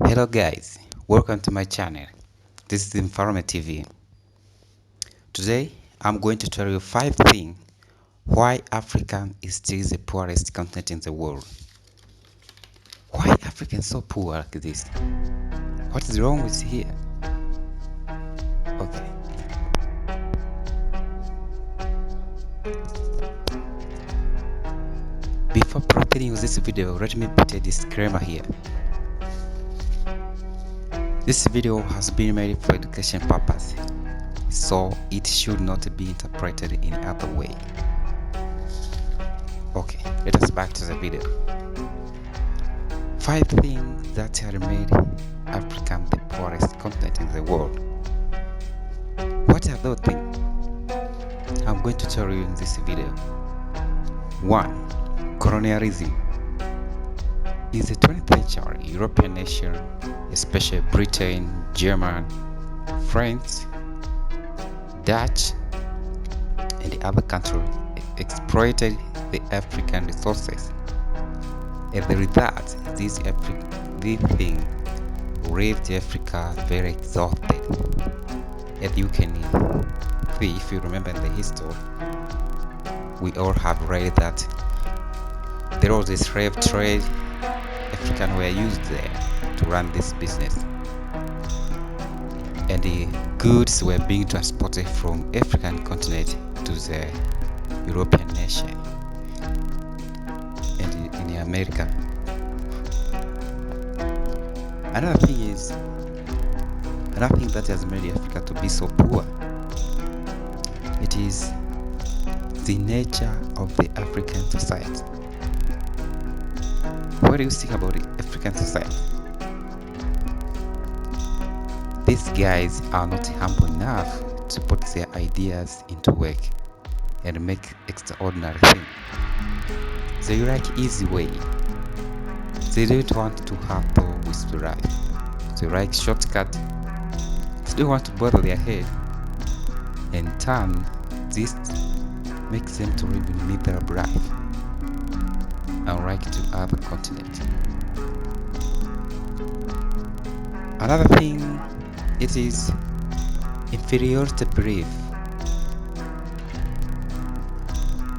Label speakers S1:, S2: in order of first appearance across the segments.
S1: Hello guys, welcome to my channel. This is Informative TV. Today I'm going to tell you 5 things why Africa is still the poorest continent in the world. Why Africa is so poor like this? What is wrong with here? Okay. Before proceeding with this video, let me put a disclaimer here. This video has been made for education purpose, so it should not be interpreted in any other way. Okay, let us back to the video. 5 things that have made Africa the poorest continent in the world. What are those things? I'm going to tell you in this video. 1. Colonialism. In the 20th century, European nations, especially Britain, Germany, France, Dutch, and the other countries exploited the African resources. As a result, this thing left Africa very exhausted. As you can see, if you remember in the history, we all have read that there was a slave trade. Africans were used there to run this business, and the goods were being transported from African continent to the European nation and in America. Another thing that has made Africa to be so poor, it is the nature of the African society. What do you think about the African society? These guys are not humble enough to put their ideas into work and make extraordinary things. They like easy way. They don't want to hustle with life. They like shortcut. They don't want to bother their head. In turn, this makes them to live in miserable life, unlike to other continents. Another thing, it is inferiority belief.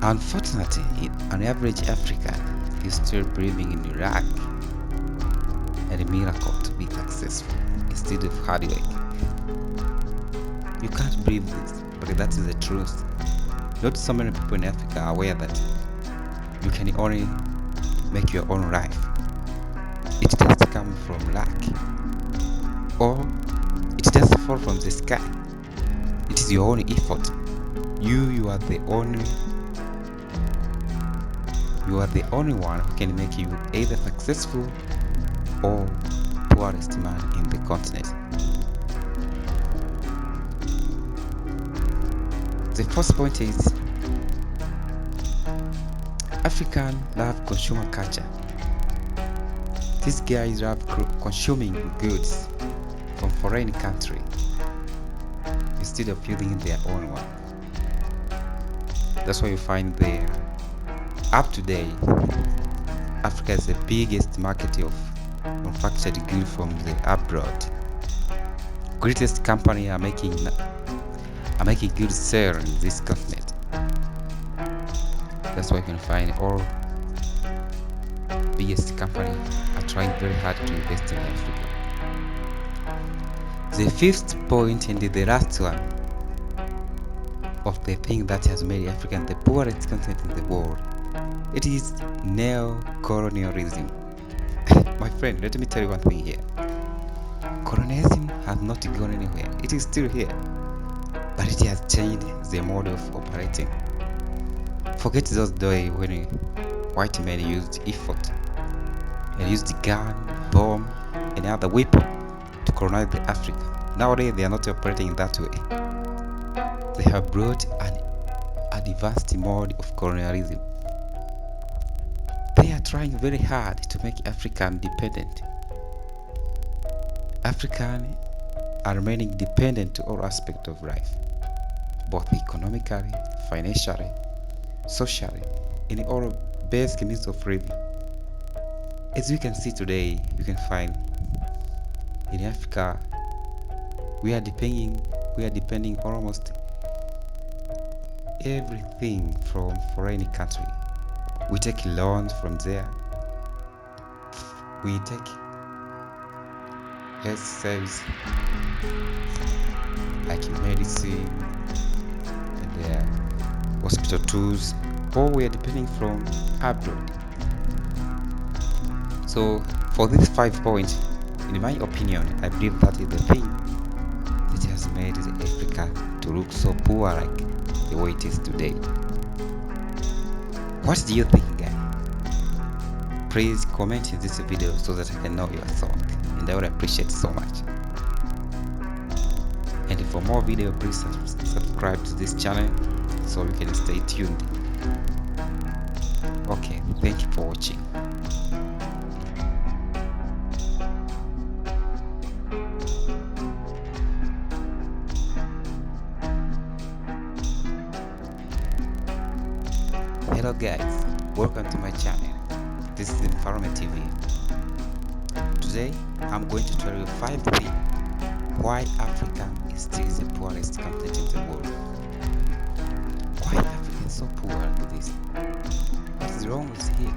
S1: Unfortunately, an average African is still believing in luck and a miracle to be successful instead of hard work. You can't believe this, but that is the truth. Not so many people in Africa are aware that you can only make your own life. It doesn't come from luck, or it doesn't fall from the sky. It is your own effort. You are the only one who can make you either successful or poorest man in the continent. The first point is African love consumer culture. These guys love consuming goods from foreign country instead of building their own one. That's why you find there up to date Africa is the biggest market of manufactured goods from the abroad. Greatest company are making good sale in this continent. That's why you can find all biggest company are trying very hard to invest in Africa. The fifth point and the last one of the thing that has made Africa the poorest continent in the world, it is neo-colonialism. My friend, let me tell you one thing here. Colonialism has not gone anywhere. It is still here, but it has changed the mode of operating. Forget those days when white men used effort and used gun, bomb, and other weapon to colonize the Africa. Nowadays, they are not operating in that way. They have brought an advanced mode of colonialism. They are trying very hard to make Africa independent. Africans are remaining dependent to all aspects of life, both economically, financially, socially, in all basic means of living. As you can see today, you can find In Africa, we are depending almost everything from foreign country. We take loans from there. We take health service like medicine and hospital tools, or we are depending from abroad. So for these 5 points, in my opinion, I believe that is the thing that has made Africa to look so poor like the way it is today. What do you think, guys? Please comment in this video so that I can know your thought, and I would appreciate so much. And for more video, please subscribe to this channel so you can stay tuned. Okay, thank you for watching. Hello guys, welcome to my channel. This is Environment TV. Today I'm going to tell you 5 things why Africa is still the poorest continent in the world. Why Africa is so poor like this? What is wrong with here?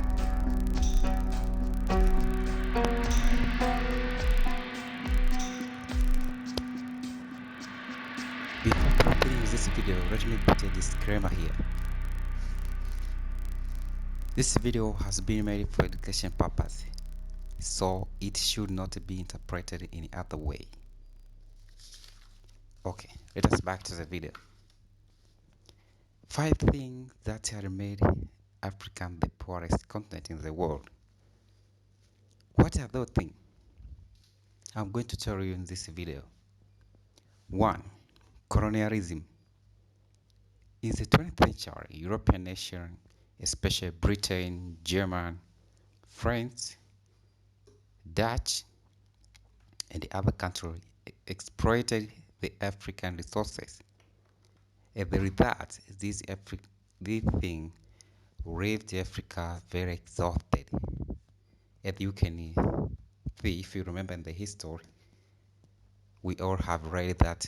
S1: Before continuing with this video, let me put a disclaimer here. This video has been made for education purpose, so it should not be interpreted in any other way. Okay, let us back to the video. 5 things that have made Africa the poorest continent in the world. What are those things? I'm going to tell you in this video. 1. Colonialism. In the 20th century, European nations, especially Britain, German, France, Dutch, and other countries, exploited the African resources. As a result, this thing left Africa very exhausted. As you can see, if you remember in the history, we all have read that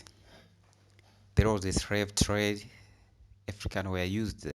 S1: there was a slave trade. Africans were used